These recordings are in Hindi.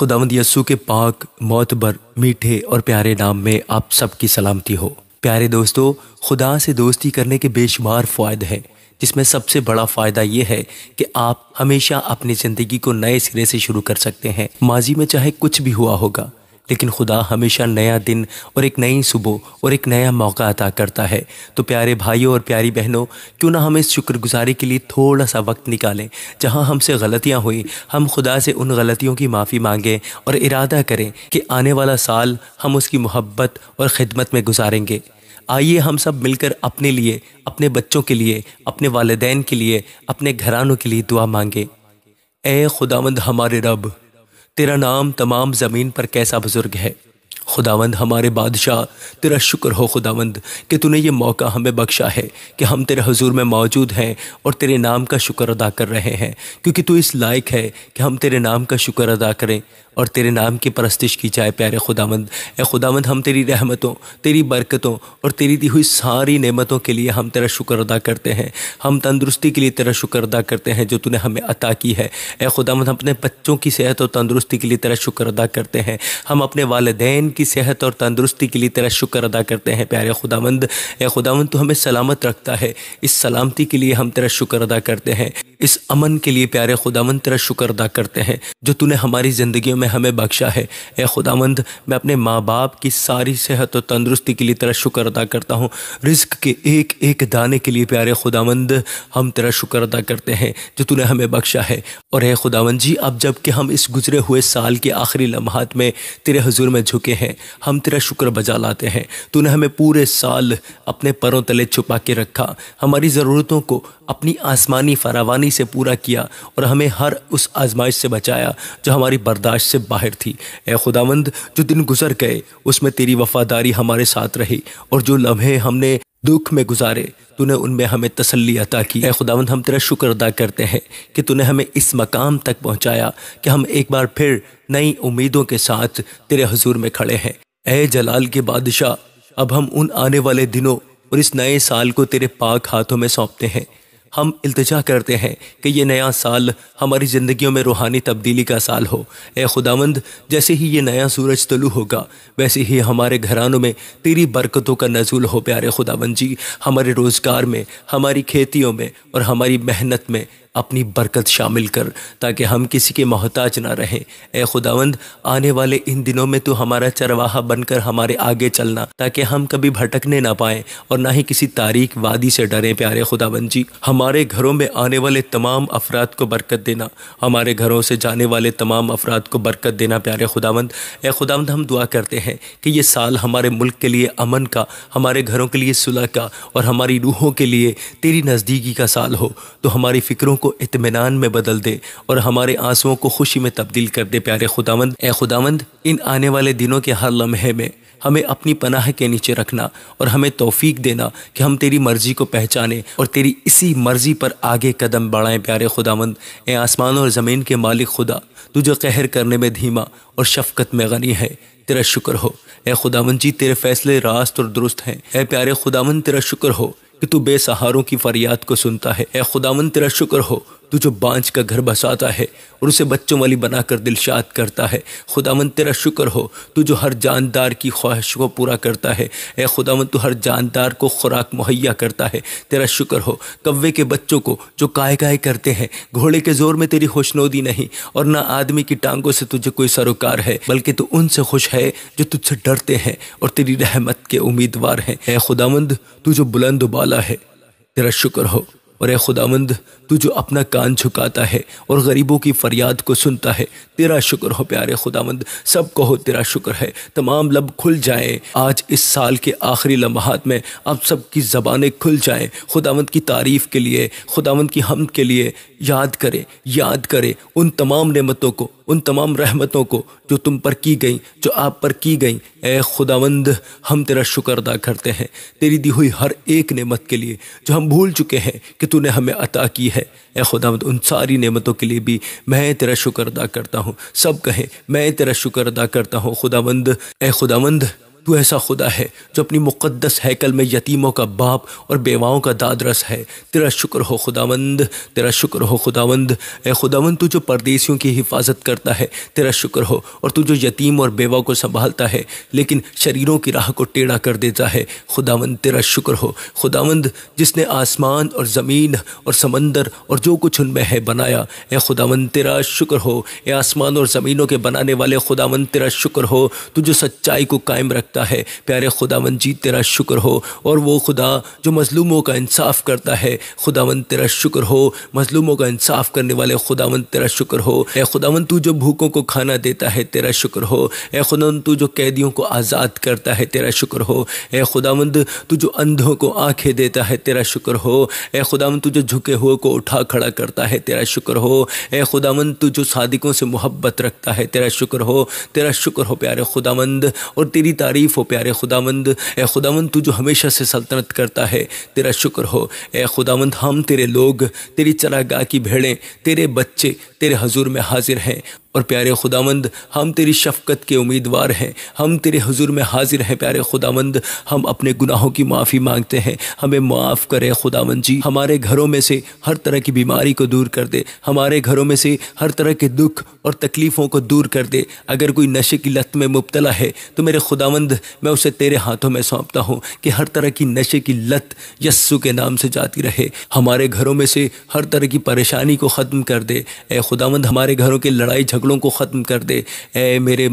खुदावंद यस्सु के पाक मोतबर मीठे और प्यारे नाम में आप सबकी सलामती हो। प्यारे दोस्तों, खुदा से दोस्ती करने के बेशुमार फ़ायदे हैं, जिसमें सबसे बड़ा फ़ायदा ये है कि आप हमेशा अपनी ज़िंदगी को नए सिरे से शुरू कर सकते हैं। माजी में चाहे कुछ भी हुआ होगा, लेकिन खुदा हमेशा नया दिन और एक नई सुबह और एक नया मौका अता करता है। तो प्यारे भाइयों और प्यारी बहनों, क्यों ना हम इस शुक्रगुजारी के लिए थोड़ा सा वक्त निकालें। जहां हमसे गलतियां हुई, हम खुदा से उन गलतियों की माफ़ी मांगें और इरादा करें कि आने वाला साल हम उसकी मोहब्बत और ख़िदमत में गुजारेंगे। आइए हम सब मिलकर अपने लिए, अपने बच्चों के लिए, अपने वालिदैन के लिए, अपने घरानों के लिए दुआ मांगें। ए खुदावंद हमारे रब, तेरा नाम तमाम ज़मीन पर कैसा बुजुर्ग है। खुदावंद हमारे बादशाह, तेरा शुक्र हो खुदावंद कि तूने ये मौका हमें बख्शा है कि हम तेरे हुजूर में मौजूद हैं और तेरे नाम का शुक्र अदा कर रहे हैं, क्योंकि तू इस लायक है कि हम तेरे नाम का शुक्र अदा करें और तेरे नाम की परस्तिश की जाए। प्यारे खुदावंद, ए खुदावंद, हम तेरी रहमतों, तेरी बरकतों और तेरी दी हुई सारी नेमतों के लिए हम तेरा शुक्र अदा करते हैं। हम तंदुरुस्ती के लिए तेरा शुक्र अदा करते हैं जो तूने हमें अता की है। ए खुदावंद, हम अपने बच्चों की सेहत और तंदुरुस्ती के लिए तेरा शुक्र अदा करते हैं। हम अपने वालिदैन की सेहत और तंदुरुस्ती के लिए तेरा शुक्र अदा करते हैं। प्यारे खुदावंद, ए खुदावंद, तू हमें सलामत रखता है, इस सलामती के लिए हम तेरा शुक्र अदा करते हैं। इस अमन के लिए प्यारे खुदावंद तेरा शुक्र अदा करते हैं जो तूने हमारी ज़िंदगियों में हमें बख्शा है। ए खुदावंद, मैं अपने माँ बाप की सारी सेहत और तंदुरुस्ती के लिए तेरा शुक्र अदा करता हूँ। रिज़्क के एक एक दाने के लिए प्यारे खुदावंद हम तेरा शुक्र अदा करते हैं जो तूने हमें बख्शा है। और ए खुदावंद जी, अब जबकि हम इस गुजरे हुए साल के आखिरी लम्हात में तेरे हुजूर में झुके हैं, हम तेरा शुक्र बजा लाते हैं। तूने हमें पूरे साल अपने परों तले छुपा के रखा, हमारी ज़रूरतों को अपनी आसमानी फरावानी से पूरा किया और हमें हर उस आजमाइश से बचाया जो हमारी बर्दाश्त से बाहर थी। ए खुदावंद, जो दिन गुजर गए उसमें तेरी वफादारी हमारे साथ रही और जो लम्हे हमने दुख में गुजारे तूने उनमें हमें तसल्ली अता की। ए खुदावंद, हम तेरा शुक्र अदा करते हैं कि तूने हमें इस मकाम तक पहुँचाया कि हम एक बार फिर नई उम्मीदों के साथ तेरे हुजूर में खड़े हैं। ए जलाल के बादशाह, अब हम उन आने वाले दिनों और इस नए साल को तेरे पाक हाथों में सौंपते हैं। हम इल्तिजा करते हैं कि ये नया साल हमारी ज़िंदगियों में रूहानी तब्दीली का साल हो। ए खुदावंद, जैसे ही ये नया सूरज तुलू होगा वैसे ही हमारे घरानों में तेरी बरकतों का नज़ूल हो। प्यारे खुदावंद जी, हमारे रोज़गार में, हमारी खेतियों में और हमारी मेहनत में अपनी बरकत शामिल कर, ताकि हम किसी के मोहताज ना रहें। ए खुदावंद, आने वाले इन दिनों में तो हमारा चरवाहा बनकर हमारे आगे चलना, ताकि हम कभी भटकने ना पाएँ और ना ही किसी तारीक वादी से डरें। प्यारे खुदावंद जी, हमारे घरों में आने वाले तमाम अफराद को बरकत देना, हमारे घरों से जाने वाले तमाम अफराद को बरकत देना। प्यारे खुदावंद, ए खुदावंद, हम दुआ करते हैं कि ये साल हमारे मुल्क के लिए अमन का, हमारे घरों के लिए सुलह का और हमारी रूहों के लिए तेरी नज़दीकी का साल हो। तो हमारी फ़िक्रों को इत्मीनान में बदल दे और हमारे आंसुओं को खुशी में तब्दील कर दे। प्यारे खुदावंद, ए खुदावंद, इन आने वाले दिनों के हर लम्हे में हमें अपनी पनाह के नीचे रखना और हमें तौफीक देना कि हम तेरी मर्ज़ी को पहचानें और तेरी इसी मर्ज़ी पर आगे कदम बढ़ाएं। प्यारे खुदावंद, ए आसमान और ज़मीन के मालिक खुदा, तू जो कहर करने में धीमा और शफ़क़त में गनी है, तेरा शुक्र हो। ए खुदावंद जी, तेरे फ़ैसले रास्त और दुरुस्त हैं। ए प्यारे खुदावंद, तेरा शुक्र हो कि तू बेसहारों की फरियाद को सुनता है। ए खुदावंद, तेरा शुक्र हो तू जो बांझ का घर बसाता है और उसे बच्चों वाली बनाकर दिलशाद करता है। खुदावंद, तेरा शुक्र हो तू जो हर जानदार की ख्वाहिश को पूरा करता है। ए खुदावंद, तू हर जानदार को खुराक मुहैया करता है। तेरा शुक्र हो कव्वे के बच्चों को जो काय काय करते हैं। घोड़े के जोर में तेरी खुशनोदी नहीं और ना आदमी की टांगों से तुझे कोई सरोकार है, बल्कि तू उनसे खुश है जो तुझसे डरते हैं और तेरी रहमत के उम्मीदवार हैं। ए खुदावंद, तू जो बुलंद बाला है, तेरा शुक्र हो। और ए खुदावंद, तू जो अपना कान झुकाता है और गरीबों की फरियाद को सुनता है, तेरा शुक्र हो। प्यारे खुदावंद, सब कहो तेरा शुक्र है। तमाम लब खुल जाएं आज इस साल के आखिरी लम्हात में, अब सब की ज़बानें खुल जाएं खुदावंद की तारीफ़ के लिए, खुदावंद की हम्द के लिए। याद करें उन तमाम नेमतों को, उन तमाम रहमतों को जो तुम पर की गई, जो आप पर की गई। ए खुदावंद, हम तेरा शुक्र अदा करते हैं तेरी दी हुई हर एक नेमत के लिए जो हम भूल चुके हैं कि तूने हमें अता की है। ए खुदावंद, उन सारी नेमतों के लिए भी मैं तेरा शुक्र अदा करता हूँ। सब कहें, मैं तेरा शुक्र अदा करता हूँ खुदावंद। ए खुदावंद, तू ऐसा खुदा है जो अपनी मुक़द्दस हैकल में यतीमों का बाप और बेवाओं का दादरस है। तेरा शुक्र हो खुदावंद, तेरा शुक्र हो खुदावंद। ए खुदावंद, तू जो परदेसियों की हिफाजत करता है, तेरा शुक्र हो। और तू जो यतीम और बेवा को संभालता है लेकिन शरीरों की राह को टेढ़ा कर देता है, खुदावंद तेरा शुक्र हो। खुदावंद, जिसने आसमान और ज़मीन और समंदर और जो कुछ उनमें है बनाया, ए खुदावंद तेरा शुक्र हो। ए आसमान और ज़मीनों के बनाने वाले खुदावंद तेरा शुक्र हो। तू जो सच्चाई को कायम रखता है, प्यारे खुदावंद जी तेरा शुक्र हो। और वो खुदा जो मजलूमों का इंसाफ करता है, खुदावंद तेरा शुक्र हो। मजलूमों का इंसाफ करने वाले खुदावंद तेरा शुक्र हो। ए खुदावंद, तू जो भूखों को खाना देता है, तेरा शुक्र हो। ए खुदावंद, तू जो कैदियों को आज़ाद करता है, तेरा शुक्र हो। ए खुदावंद, तू जो अंधों को आंखें देता है, तेरा शुक्र हो। ए खुदावंद, तू जो झुके हुए को उठा खड़ा करता है, तेरा शुक्र हो। ए खुदावंद, तू जो सादिकों से मोहब्बत रखता है, तेरा शुक्र हो। तेरा शुक्र हो प्यारे खुदावंद, और तेरी तारीफ़ हो प्यारे खुदावंद। ए खुदावंद, तू जो हमेशा से सल्तनत करता है, तेरा शुक्र हो। ए खुदावंद, हम तेरे लोग, तेरी चरागाह की भेड़ें, तेरे बच्चे तेरे हजूर में हाजिर हैं। और प्यारे खुदावंद, हम तेरी शफ़क़त के उम्मीदवार हैं। हम तेरे हुजूर में हाजिर हैं प्यारे खुदावंद। हम अपने गुनाहों की माफ़ी मांगते हैं, हमें माफ़ करे खुदावंद जी। हमारे घरों में से हर तरह की बीमारी को दूर कर दे, हमारे घरों में से हर तरह के दुख और तकलीफ़ों को दूर कर दे। अगर कोई नशे की लत में मुब्तला है तो मेरे खुदावंद, मैं उसे तेरे हाथों में सौंपता हूँ कि हर तरह की नशे की लत यस्सु के नाम से जाती रहे। हमारे घरों में से हर तरह की परेशानी को ख़त्म कर दे। ए खुदावंद, हमारे घरों के लड़ाई झगड़ों को ख़त्म कर दे। ए मेरे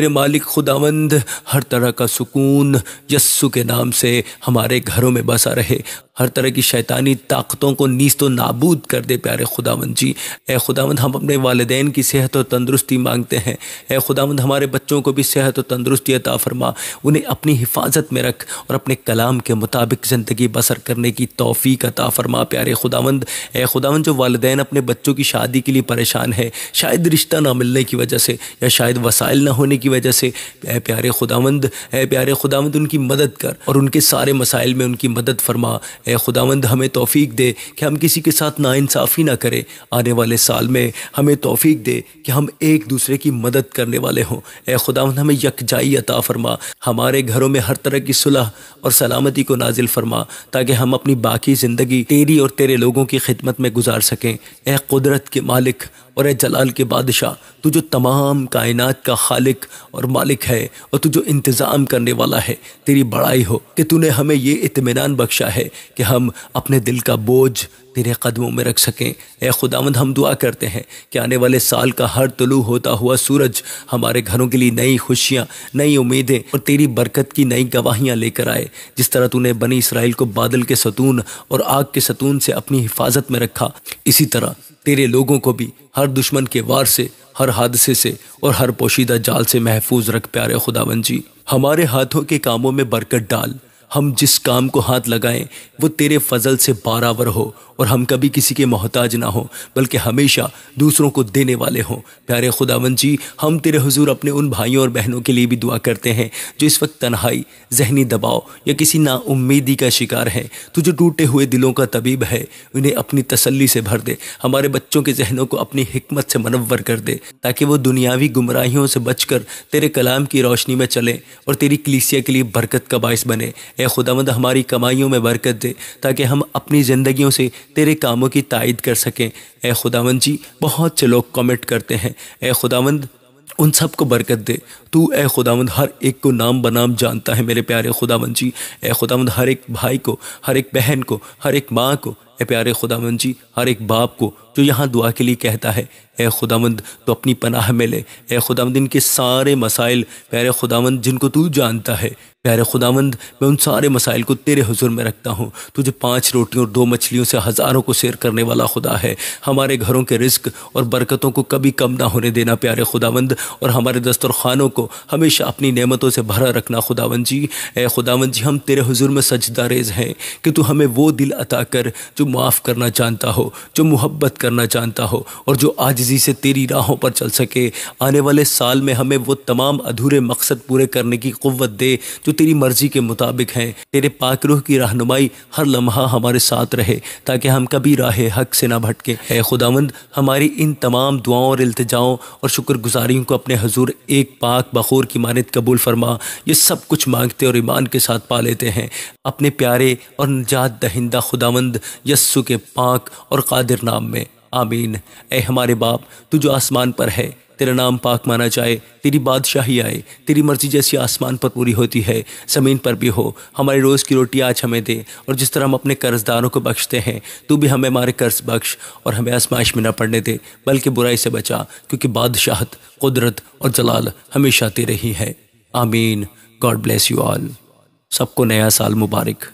मालिक खुदावंद, हर तरह का सुकून यस्सु के नाम से हमारे घरों में बसा रहे। हर तरह की शैतानी ताकतों को नीस्तो नाबूद कर दे प्यारे खुदावंद जी। ए खुदावंद, हम अपने वालिदैन की सेहत और तंदुरुस्ती मांगते हैं। ए खुदावंद, हमारे बच्चों को भी सेहत और तंदुरुस्ती अता फरमा, उन्हें अपनी हिफाजत में रख और अपने कलाम के मुताबिक ज़िंदगी बसर करने की तौफीक अता फरमा प्यारे खुदावंद। ए खुदावंद, जो वालिदैन अपने बच्चों की शादी के लिए परेशान है, शायद रिश्ता ना मिलने की वजह से या शायद वसाइल ना होने की वजह से, ए प्यारे खुदावंद उनकी मदद कर और उनके सारे मसाइल में उनकी मदद फरमा। ए खुदावंद, हमें तौफीक दे कि हम किसी के साथ नाइंसाफ़ी ना करें। आने वाले साल में हमें तौफीक दे कि हम एक दूसरे की मदद करने वाले हों। ए खुदावंद, हमें यकजाई अता फरमा। हमारे घरों में हर तरह की सुलह और सलामती को नाजिल फरमा ताकि हम अपनी बाकी ज़िंदगी तेरी और तेरे लोगों की खिदमत में गुजार सकें। ए कुदरत के मालिक और ए जलाल के बादशाह, तू जो तमाम कायनात का खालिक और मालिक है और तू जो इंतज़ाम करने वाला है, तेरी बड़ाई हो कि तूने हमें ये इत्मीनान बख्शा है कि हम अपने दिल का बोझ तेरे कदमों में रख सकें। ए खुदावंद, हम दुआ करते हैं कि आने वाले साल का हर तुलू होता हुआ सूरज हमारे घरों के लिए नई खुशियाँ, नई उम्मीदें और तेरी बरकत की नई गवाहियाँ लेकर आए। जिस तरह तूने बनी इसराइल को बादल के सतून और आग के सतून से अपनी हिफाजत में रखा, इसी तरह तेरे लोगों को भी हर दुश्मन के वार से, हर हादसे से और हर पोशीदा जाल से महफूज रख प्यारे खुदावंद जी। हमारे हाथों के कामों में बरकत डाल। हम जिस काम को हाथ लगाएं वो तेरे फजल से बारावर हो और हम कभी किसी के मोहताज ना हो बल्कि हमेशा दूसरों को देने वाले हों। प्यारे खुदावंद जी, हम तेरे हुजूर अपने उन भाइयों और बहनों के लिए भी दुआ करते हैं जो इस वक्त तन्हाई, जहनी दबाव या किसी नाउम्मीदी का शिकार हैं। तू जो टूटे हुए दिलों का तबीब है, उन्हें अपनी तसल्ली से भर दे। हमारे बच्चों के जहनों को अपनी हिकमत से मनव्वर कर दे ताकि वो दुनियावी गुमराहियों से बचकर तेरे कलाम की रोशनी में चले और तेरी कलीसिया के लिए बरकत का बाइस बने। ए खुदावंद, हमारी कमाइयों में बरकत दे ताकि हम अपनी ज़िंदगियों से तेरे कामों की तायद कर सकें। ए खुदावंद जी, बहुत से लोग कमेंट करते हैं, ए खुदावंद उन सब को बरकत दे। तू ए खुदावंद हर एक को नाम बनाम जानता है मेरे प्यारे खुदावंद जी। ए खुदावंद, हर एक भाई को, हर एक बहन को, हर एक माँ को, ए प्यारे खुदावंद जी, हर एक बाप को जो यहाँ दुआ के लिए कहता है, ए खुदावंद तो अपनी पनाह में ले। ए खुदावंद, इनके सारे मसाइल प्यारे खुदावंद जिनको तू जानता है, प्यारे खुदावंद मैं उन सारे मसाइल को तेरे हुजूर में रखता हूँ। तुझे 5 रोटियों और 2 मछलियों से हज़ारों को शेर करने वाला खुदा है। हमारे घरों के रिस्क और बरकतों को कभी कम ना होने देना प्यारे खुदावंद, और हमारे दस्तरखानों को हमेशा अपनी नेमतों से भरा रखना खुदावंद जी। ए खुदावंद जी, हम तेरे हुजूर में सजदा रेज़ हैं कि तू हमें वो दिल अता कर जो माफ़ करना जानता हो, जो मोहब्बत करना जानता हो और जो आजिज़ी से तेरी राहों पर चल सके। आने वाले साल में हमें वो तमाम अधूरे मकसद पूरे करने की क़ुव्वत दे जो तेरी मर्ज़ी के मुताबिक हैं। तेरे पाक रूह की रहनुमाई हर लम्हा हमारे साथ रहे ताकि हम कभी राह हक से ना भटके। ऐ खुदावंद, हमारी इन तमाम दुआओं और इल्तिजाओं और शुक्रगुजारियों को अपने हुजूर एक पाक बखूर की मानद कबूल फरमा। ये सब कुछ मांगते और ईमान के साथ पा लेते हैं अपने प्यारे और निजात दहिंदा खुदावंद यस्सु के पाक और कादिर नाम में, आमीन। ए हमारे बाप, तू जो आसमान पर है, तेरा नाम पाक माना जाए, तेरी बादशाही आए, तेरी मर्जी जैसी आसमान पर पूरी होती है ज़मीन पर भी हो। हमारी रोज़ की रोटी आज हमें दे, और जिस तरह हम अपने कर्जदारों को बख्शते हैं, तू भी हमें हमारे कर्ज बख्श, और हमें आजमाइश में न पड़ने दे बल्कि बुराई से बचा, क्योंकि बादशाहत, कुदरत और जलाल हमेशा तेरे ही है, आमीन। God bless you all. सबको नया साल मुबारक।